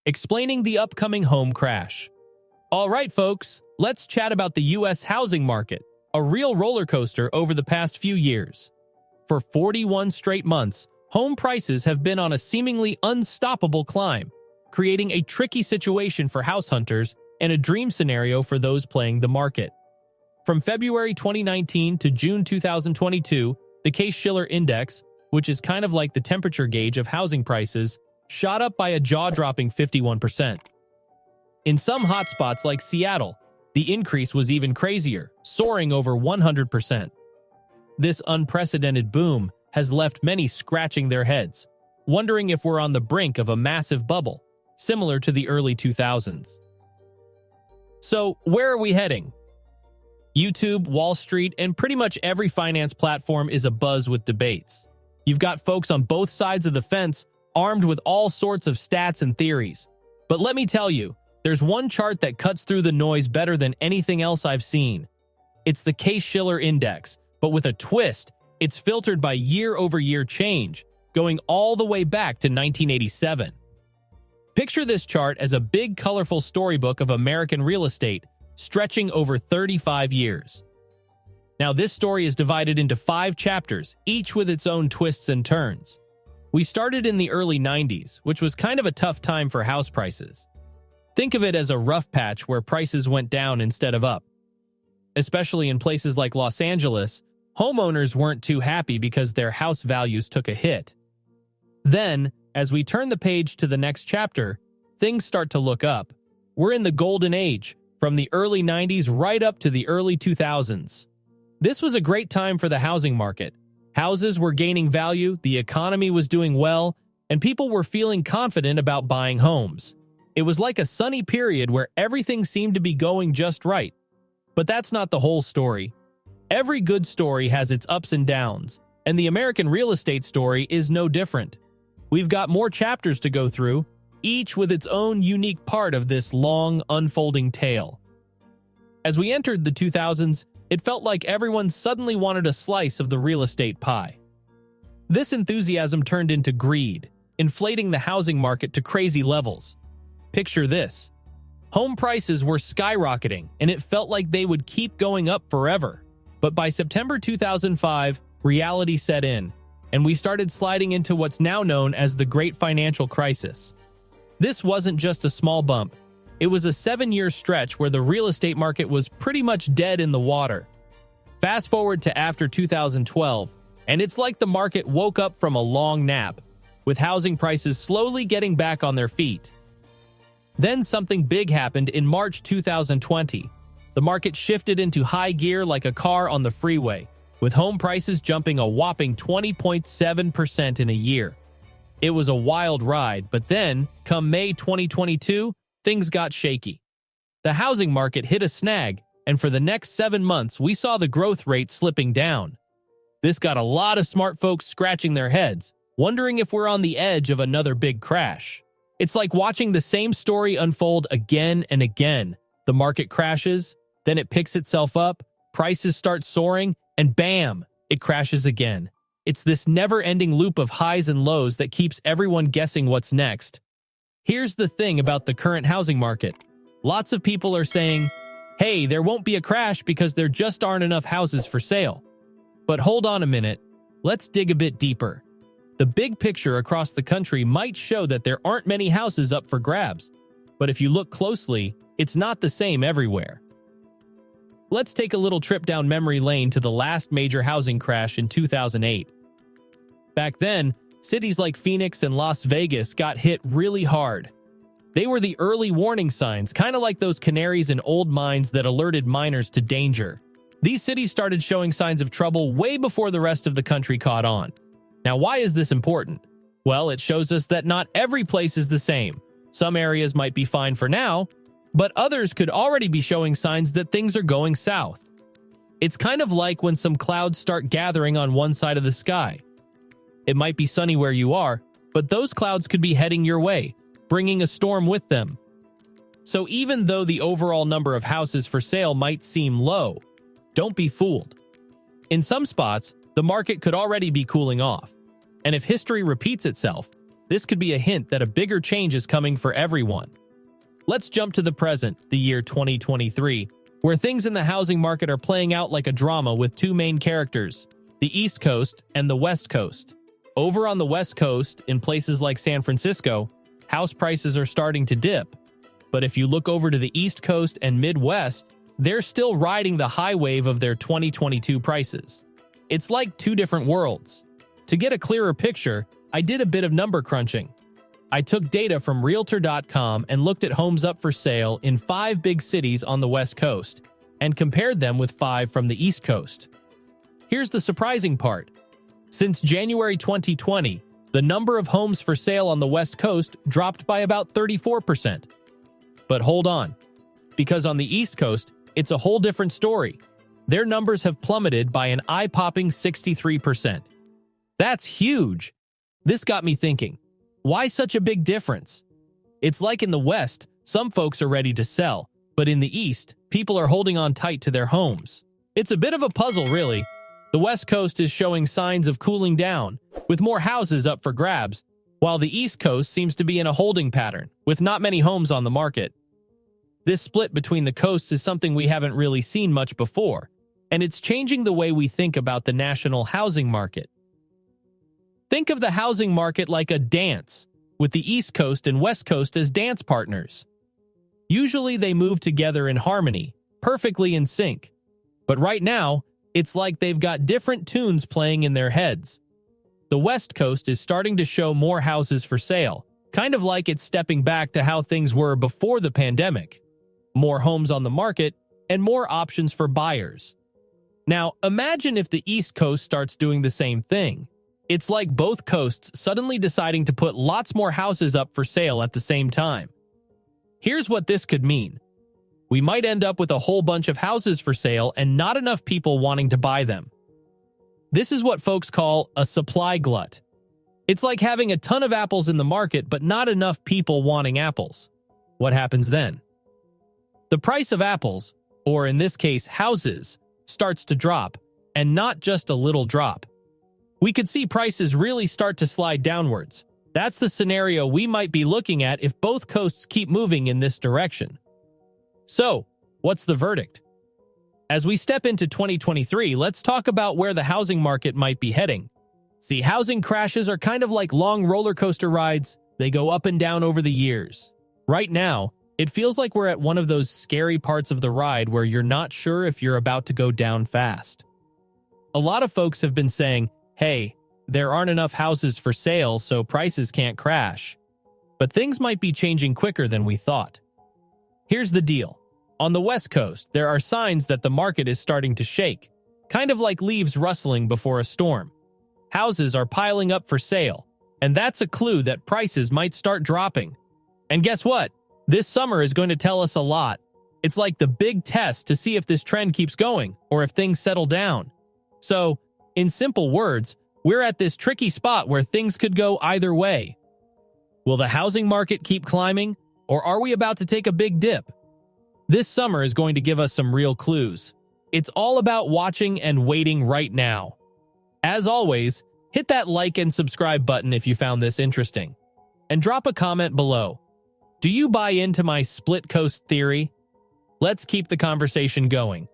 explaining the upcoming home crash. All right, folks, let's chat about the U.S. housing market, a real roller coaster over the past few years. For 41 straight months, home prices have been on a seemingly unstoppable climb, creating a tricky situation for house hunters and a dream scenario for those playing the market. From February 2019 to June 2022, the Case-Shiller Index, which is kind of like the temperature gauge of housing prices, shot up by a jaw-dropping 51%. In some hotspots like Seattle, the increase was even crazier, soaring over 100%. This unprecedented boom has left many scratching their heads, wondering if we're on the brink of a massive bubble, similar to the early 2000s. So, where are we heading? YouTube, Wall Street, and pretty much every finance platform is abuzz with debates. You've got folks on both sides of the fence, armed with all sorts of stats and theories. But let me tell you, there's one chart that cuts through the noise better than anything else I've seen. It's the Case-Shiller Index, but with a twist. It's filtered by year-over-year change, going all the way back to 1987. Picture this chart as a big, colorful storybook of American real estate, stretching over 35 years. Now, this story is divided into 5 chapters, each with its own twists and turns. We started in the early 90s, which was kind of a tough time for house prices. Think of it as a rough patch where prices went down instead of up. Especially in places like Los Angeles, homeowners weren't too happy because their house values took a hit. Then, as we turn the page to the next chapter, things start to look up. We're in the golden age, from the early 90s right up to the early 2000s. This was a great time for the housing market. Houses were gaining value, the economy was doing well, and people were feeling confident about buying homes. It was like a sunny period where everything seemed to be going just right. But that's not the whole story. Every good story has its ups and downs, and the American real estate story is no different. We've got more chapters to go through, each with its own unique part of this long, unfolding tale. As we entered the 2000s, it felt like everyone suddenly wanted a slice of the real estate pie. This enthusiasm turned into greed, inflating the housing market to crazy levels. Picture this. Home prices were skyrocketing, and it felt like they would keep going up forever. But by September 2005, reality set in, and we started sliding into what's now known as the Great Financial Crisis. This wasn't just a small bump. It was a 7-year stretch where the real estate market was pretty much dead in the water. Fast forward to after 2012, and it's like the market woke up from a long nap, with housing prices slowly getting back on their feet. Then something big happened in March 2020. The market shifted into high gear like a car on the freeway, with home prices jumping a whopping 20.7% in a year. It was a wild ride, but then, come May 2022, things got shaky. The housing market hit a snag, and for the next 7 months, we saw the growth rate slipping down. This got a lot of smart folks scratching their heads, wondering if we're on the edge of another big crash. It's like watching the same story unfold again and again. The market crashes, then it picks itself up, prices start soaring, and bam, it crashes again. It's this never-ending loop of highs and lows that keeps everyone guessing what's next. Here's the thing about the current housing market. Lots of people are saying, hey, there won't be a crash because there just aren't enough houses for sale. But hold on a minute. Let's dig a bit deeper. The big picture across the country might show that there aren't many houses up for grabs. But if you look closely, it's not the same everywhere. Let's take a little trip down memory lane to the last major housing crash in 2008. Back then, cities like Phoenix and Las Vegas got hit really hard. They were the early warning signs, kind of like those canaries in old mines that alerted miners to danger. These cities started showing signs of trouble way before the rest of the country caught on. Now, why is this important? Well, it shows us that not every place is the same. Some areas might be fine for now, but others could already be showing signs that things are going south. It's kind of like when some clouds start gathering on one side of the sky. It might be sunny where you are, but those clouds could be heading your way, bringing a storm with them. So even though the overall number of houses for sale might seem low, don't be fooled. In some spots, the market could already be cooling off. And if history repeats itself, this could be a hint that a bigger change is coming for everyone. Let's jump to the present, the year 2023, where things in the housing market are playing out like a drama with two main characters, the East Coast and the West Coast. Over on the West Coast, in places like San Francisco, house prices are starting to dip. But if you look over to the East Coast and Midwest, they're still riding the high wave of their 2022 prices. It's like two different worlds. To get a clearer picture, I did a bit of number crunching. I took data from Realtor.com and looked at homes up for sale in 5 big cities on the West Coast and compared them with 5 from the East Coast. Here's the surprising part. Since January 2020, the number of homes for sale on the West Coast dropped by about 34%. But hold on, because on the East Coast, it's a whole different story. Their numbers have plummeted by an eye-popping 63%. That's huge. This got me thinking, why such a big difference? It's like in the West, some folks are ready to sell, but in the East, people are holding on tight to their homes. It's a bit of a puzzle, really. The West Coast is showing signs of cooling down, with more houses up for grabs, while the East Coast seems to be in a holding pattern, with not many homes on the market. This split between the coasts is something we haven't really seen much before, and it's changing the way we think about the national housing market. Think of the housing market like a dance, with the East Coast and West Coast as dance partners. Usually they move together in harmony, perfectly in sync. But right now, it's like they've got different tunes playing in their heads. The West Coast is starting to show more houses for sale, kind of like it's stepping back to how things were before the pandemic. More homes on the market, and more options for buyers. Now, imagine if the East Coast starts doing the same thing. It's like both coasts suddenly deciding to put lots more houses up for sale at the same time. Here's what this could mean. We might end up with a whole bunch of houses for sale and not enough people wanting to buy them. This is what folks call a supply glut. It's like having a ton of apples in the market but not enough people wanting apples. What happens then? The price of apples, or in this case houses, starts to drop, and not just a little drop. We could see prices really start to slide downwards. That's the scenario we might be looking at if both coasts keep moving in this direction. So, what's the verdict? As we step into 2023, let's talk about where the housing market might be heading. See, housing crashes are kind of like long roller coaster rides. They go up and down over the years. Right now, it feels like we're at one of those scary parts of the ride where you're not sure if you're about to go down fast. A lot of folks have been saying, hey, there aren't enough houses for sale, so prices can't crash. But things might be changing quicker than we thought. Here's the deal. On the West Coast, there are signs that the market is starting to shake, kind of like leaves rustling before a storm. Houses are piling up for sale, and that's a clue that prices might start dropping. And guess what? This summer is going to tell us a lot. It's like the big test to see if this trend keeps going or if things settle down. So, in simple words, we're at this tricky spot where things could go either way. Will the housing market keep climbing, or are we about to take a big dip? This summer is going to give us some real clues. It's all about watching and waiting right now. As always, hit that like and subscribe button if you found this interesting. And drop a comment below. Do you buy into my split coast theory? Let's keep the conversation going.